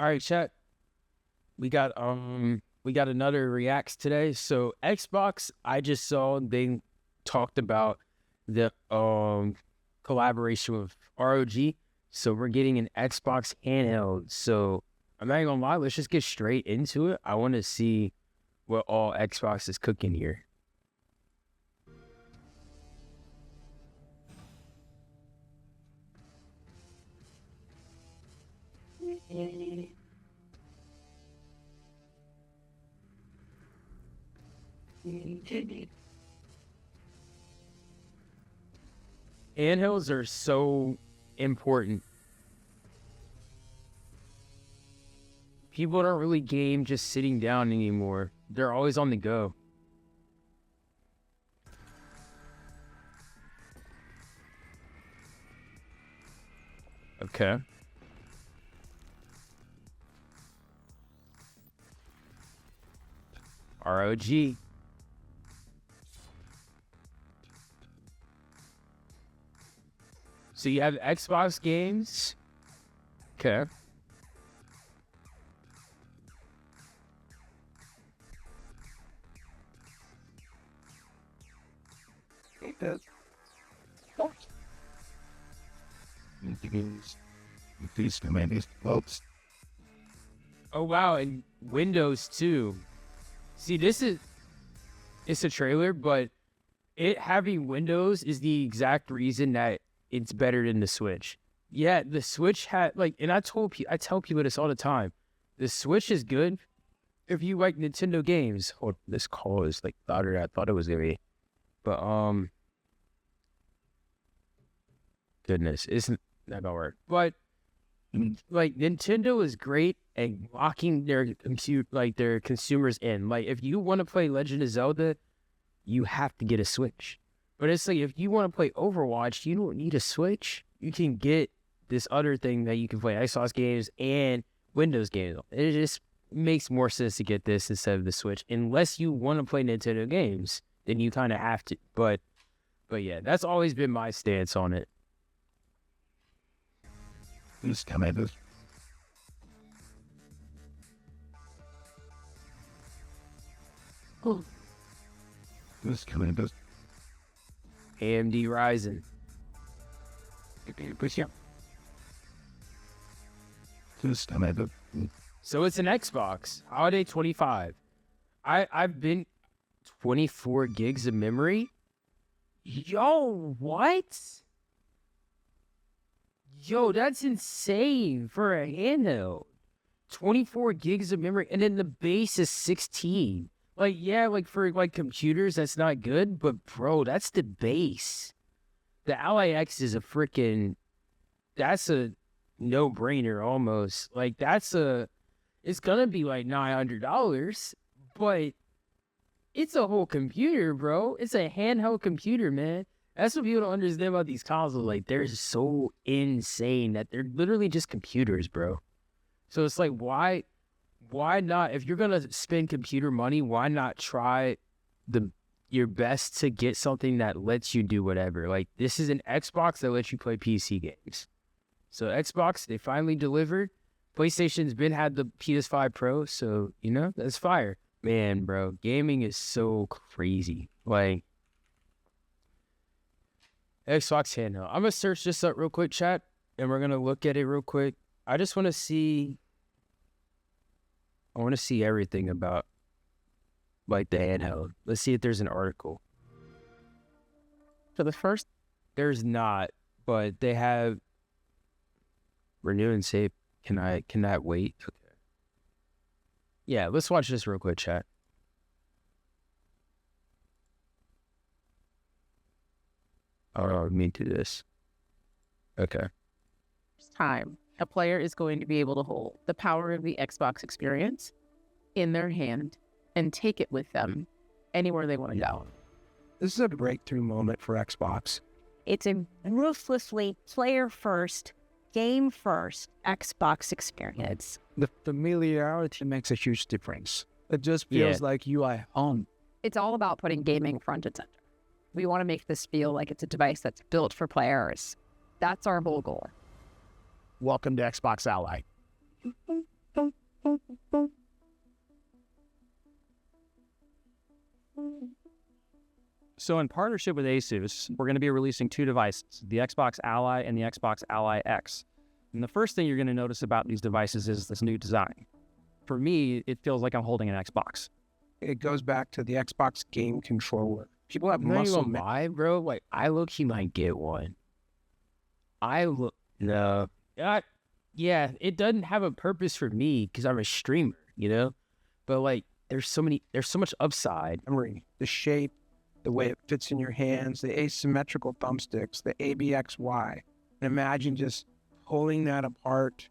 All right, chat. We got another reacts today. So Xbox, I just saw they talked about the collaboration with ROG. So we're getting an Xbox handheld. So I'm not even gonna lie, let's just get straight into it. I want to see what all Xbox is cooking here. Handhelds are so important. People don't really game just sitting down anymore. They're always on the go. Okay. ROG. So you have Xbox games. Okay. Oh wow, and Windows too. See, it's a trailer, but it having Windows is the exact reason that it's better than the Switch. Yeah, the Switch had and I tell people this all the time. The Switch is good if you like Nintendo games. Oh, this call is louder than I thought it was gonna be. But goodness, isn't that gonna work? But Nintendo is great at locking their consumers in. Like if you want to play Legend of Zelda, you have to get a Switch. But it's like if you want to play Overwatch, you don't need a Switch. You can get this other thing that you can play Xbox games and Windows games. It just makes more sense to get this instead of the Switch. Unless you want to play Nintendo games, then you kind of have to. But yeah, that's always been my stance on it. This commander. Oh. This commander. AMD Ryzen. This commander. So it's an Xbox. Holiday 25. I've been 24 gigs of memory. Yo, what? Yo, that's insane for a handheld. 24 gigs of memory, and then the base is 16. For computers, that's not good, but bro, that's the base. The Ally X is that's a no-brainer almost. It's gonna be $900, but it's a whole computer, bro. It's a handheld computer, man. That's what people don't understand about these consoles. They're so insane that they're literally just computers, bro. So it's why not? If you're gonna spend computer money, why not try your best to get something that lets you do whatever? This is an Xbox that lets you play PC games. So Xbox, they finally delivered. PlayStation's had the PS5 Pro, so that's fire. Man, bro, gaming is so crazy. Xbox handheld. I'm gonna search this up real quick, chat, and we're gonna look at it real quick. I just want to see. I want to see everything about the handheld. Let's see if there's an article. For the first, there's not, but they have renew and save. Can that wait? Okay. Yeah, let's watch this real quick, chat. Oh, me do this. Okay. first time a player is going to be able to hold the power of the Xbox experience in their hand and take it with them anywhere they want to go. This is a breakthrough moment for Xbox. It's a ruthlessly player-first, game-first Xbox experience. The familiarity makes a huge difference. It just feels like you are home. It's all about putting gaming front and center. We want to make this feel like it's a device that's built for players. That's our whole goal. Welcome to Xbox Ally. So in partnership with Asus, we're going to be releasing 2 devices, the Xbox Ally and the Xbox Ally X. And the first thing you're going to notice about these devices is this new design. For me, it feels like I'm holding an Xbox. It goes back to the Xbox game controller. People have I'm not muscle even memory. lie, bro. Like, I low-key might get one. No. Yeah, it doesn't have a purpose for me because I'm a streamer, you know? But, like, there's so much upside. Memory, the shape, the way it fits in your hands, the asymmetrical thumbsticks, the ABXY. And imagine just pulling that apart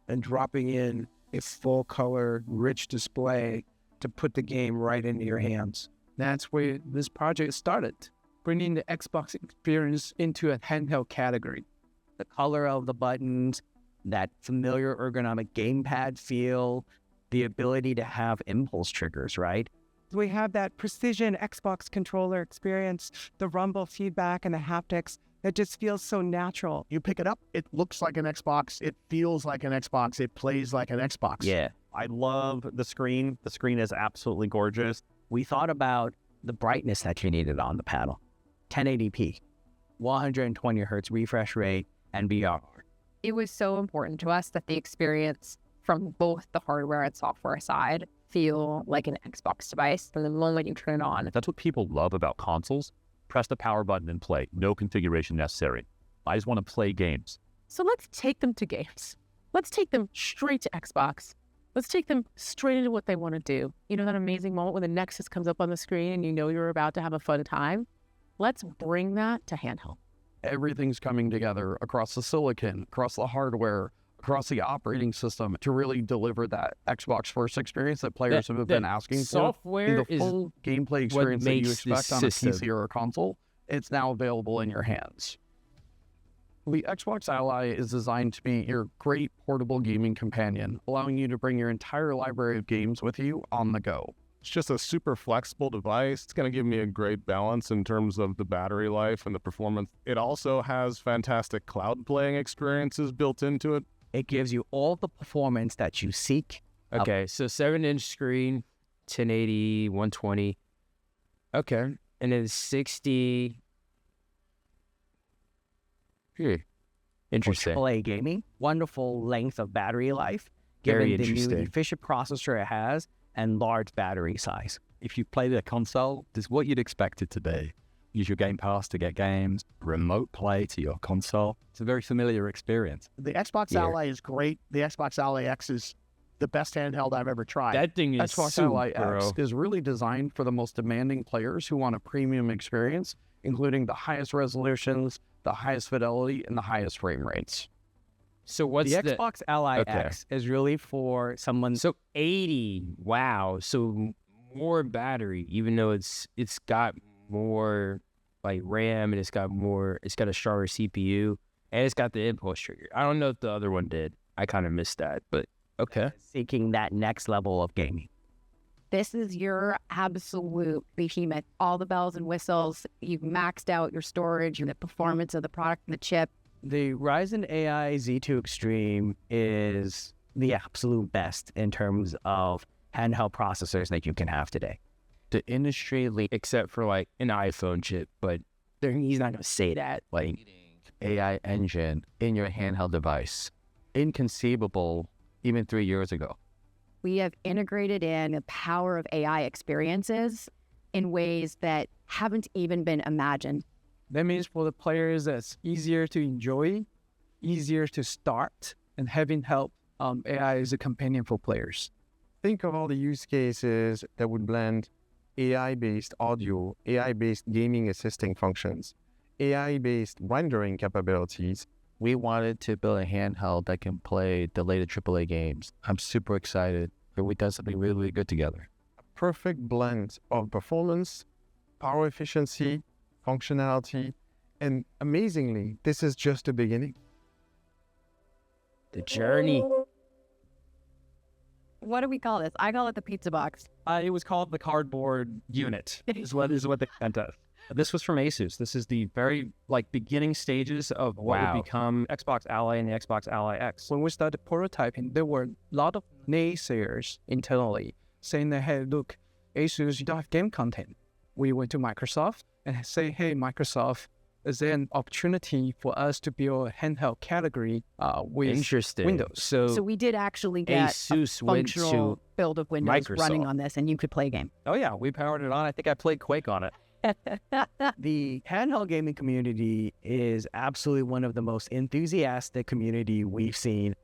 and dropping in a full color, rich display to put the game right into your hands. That's where this project started, bringing the Xbox experience into a handheld category. The color of the buttons, that familiar ergonomic gamepad feel, the ability to have impulse triggers, right? We have that precision Xbox controller experience, the rumble feedback and the haptics that just feels so natural. You pick it up, it looks like an Xbox, it feels like an Xbox, it plays like an Xbox. Yeah. I love the screen. The screen is absolutely gorgeous. We thought about the brightness that you needed on the panel. 1080p, 120 hertz refresh rate, and VR. It was so important to us that the experience from both the hardware and software side feel like an Xbox device from the moment you turn it on. That's what people love about consoles. Press the power button and play. No configuration necessary. I just want to play games. So let's take them to games. Let's take them straight to Xbox. Let's take them straight into what they want to do. You know that amazing moment when the Nexus comes up on the screen and you know you're about to have a fun time? Let's bring that to handheld. Everything's coming together across the silicon, across the hardware, across the operating system to really deliver that Xbox first experience that players have been asking for. Software The is full gameplay what experience that you makes this expect on a system. PC or a console, it's now available in your hands. The Xbox Ally is designed to be your great portable gaming companion, allowing you to bring your entire library of games with you on the go. It's just a super flexible device. It's going to give me a great balance in terms of the battery life and the performance. It also has fantastic cloud playing experiences built into it. It gives you all the performance that you seek. Okay, so 7-inch screen, 1080, 120. Okay, and then 60. Interesting. AAA gaming, wonderful length of battery life, Very given the new interesting. efficient processor it has, and large battery size. If you play the console, this is what you'd expect it to be. Use your Game Pass to get games, remote play to your console. It's a very familiar experience. The Xbox Ally is great. The Xbox Ally X is the best handheld I've ever tried. That thing is Xbox soup, Ally bro. X is really designed for the most demanding players who want a premium experience, including the highest resolutions, the highest fidelity, and the highest frame rates. So what's the Xbox Ally Okay. X is really for someone. So 80. Wow. So more battery, even though it's got more like RAM and it's got a stronger CPU and it's got the impulse trigger. I don't know if the other one did. I kind of missed that, but okay. Seeking that next level of gaming. This is your absolute behemoth. All the bells and whistles. You've maxed out your storage and the performance of the product and the chip. The Ryzen AI Z2 Extreme is the absolute best in terms of handheld processors that you can have today. The industry except for like an iPhone chip, but he's not gonna say that. Like AI engine in your handheld device. Inconceivable even 3 years ago. We have integrated in the power of AI experiences in ways that haven't even been imagined. That means for the players, that's easier to enjoy, easier to start, and having help AI is a companion for players. Think of all the use cases that would blend AI-based audio, AI-based gaming assisting functions, AI-based rendering capabilities. We wanted to build a handheld that can play the latest AAA games. I'm super excited that we done something really, really good together. A perfect blend of performance, power efficiency, functionality, and amazingly, this is just the beginning. the journey. What do we call this? I call it the pizza box. It was called the cardboard unit, is what they sent us. This was from Asus. This is the very beginning stages of what would become Xbox Ally and the Xbox Ally X. When we started prototyping, there were a lot of naysayers internally saying that, hey, look, Asus, you don't have game content. We went to Microsoft and say, hey, Microsoft, is there an opportunity for us to build a handheld category with Windows? So we did actually get Asus a went functional to build of Windows running Microsoft. on this, and you could play a game. Oh yeah, we powered it on. I think I played Quake on it. The handheld gaming community is absolutely one of the most enthusiastic community we've seen.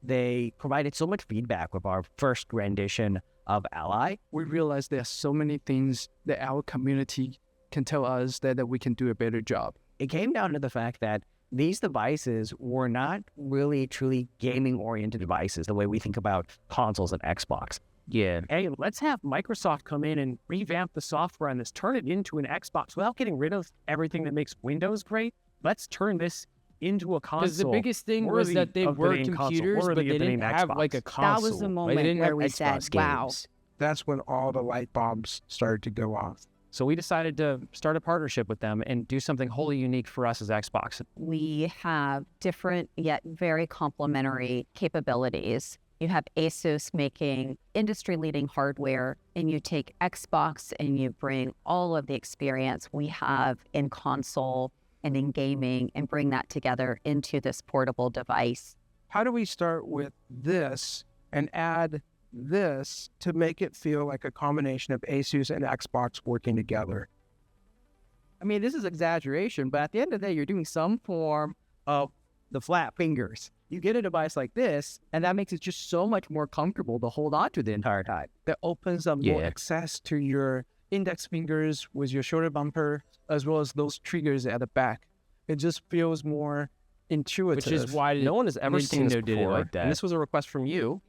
They provided so much feedback with our first rendition of Ally. We realized there are so many things that our community can tell us that we can do a better job. It came down to the fact that these devices were not really truly gaming-oriented devices the way we think about consoles and Xbox. Yeah. Hey, let's have Microsoft come in and revamp the software on this, turn it into an Xbox without getting rid of everything that makes Windows great. Let's turn this into a console. Because the biggest thing was that they were computers, but they didn't have like a console. That was the Like, they moment didn't where have we Xbox said, wow. games. That's when all the light bulbs started to go off. So we decided to start a partnership with them and do something wholly unique for us as Xbox. We have different yet very complementary capabilities. You have Asus making industry-leading hardware, and you take Xbox and you bring all of the experience we have in console and in gaming and bring that together into this portable device. How do we start with this and add this to make it feel like a combination of Asus and Xbox working together? I mean, this is exaggeration, but at the end of the day, you're doing some form of the flat fingers. You get a device like this, and that makes it just so much more comfortable to hold on to the entire time. That opens up more access to your index fingers with your shoulder bumper, as well as those triggers at the back. It just feels more intuitive. Which is why No one has ever seen this Nintendo did it before. like that. And this was a request from you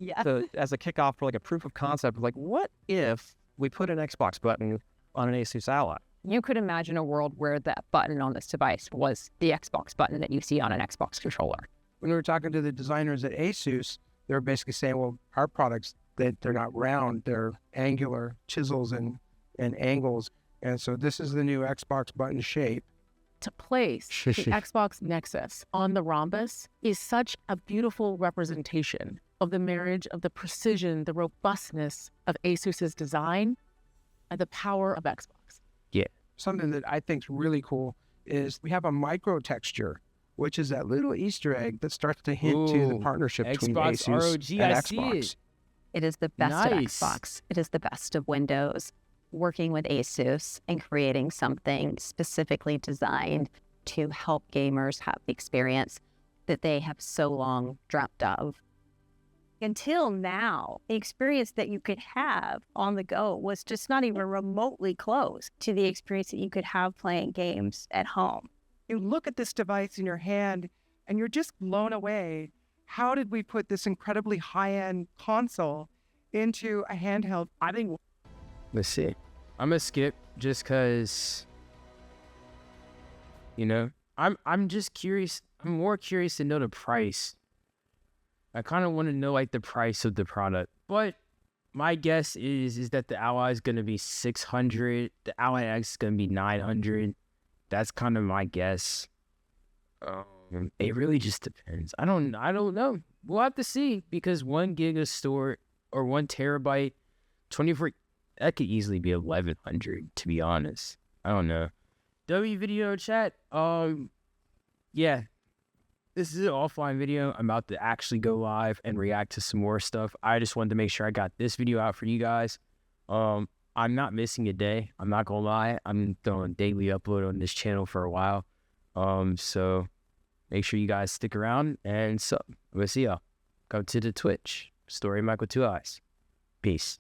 as a kickoff for like a proof of concept. Like, what if we put an Xbox button on an Asus Ally? You could imagine a world where that button on this device was the Xbox button that you see on an Xbox controller. When we were talking to the designers at Asus, they were basically saying, well, our products, they're not round, they're angular chisels and angles. And so this is the new Xbox button shape. To place the Xbox Nexus on the rhombus is such a beautiful representation of the marriage of the precision, the robustness of Asus's design, and the power of Xbox. Something that I think is really cool is we have a micro texture, which is that little Easter egg that starts to hint to the partnership between Xbox Asus ROG, and I Xbox. see it. It is the best of Nice. Xbox. It is the best of Windows. Working with Asus and creating something specifically designed to help gamers have the experience that they have so long dreamt of. Until now, the experience that you could have on the go was just not even remotely close to the experience that you could have playing games at home. You look at this device in your hand and you're just blown away. How did we put this incredibly high-end console into a handheld? I think Let's see. I'm gonna skip just because, I'm just curious. I'm more curious to know the price. I kind of want to know like the price of the product, but my guess is that the Ally is gonna be $600. The Ally X is gonna be $900. That's kind of my guess. It really just depends. I don't know. We'll have to see, because 1 gig of store or 1 terabyte, 24. That could easily be 1100. To be honest, I don't know. W video chat. Yeah. This is an offline video. I'm about to actually go live and react to some more stuff. I just wanted to make sure I got this video out for you guys. I'm not missing a day. I'm not gonna lie. I'm throwing daily upload on this channel for a while. So make sure you guys stick around, and so we'll see y'all. Come to the Twitch. StoryofMike with 2 eyes. Peace.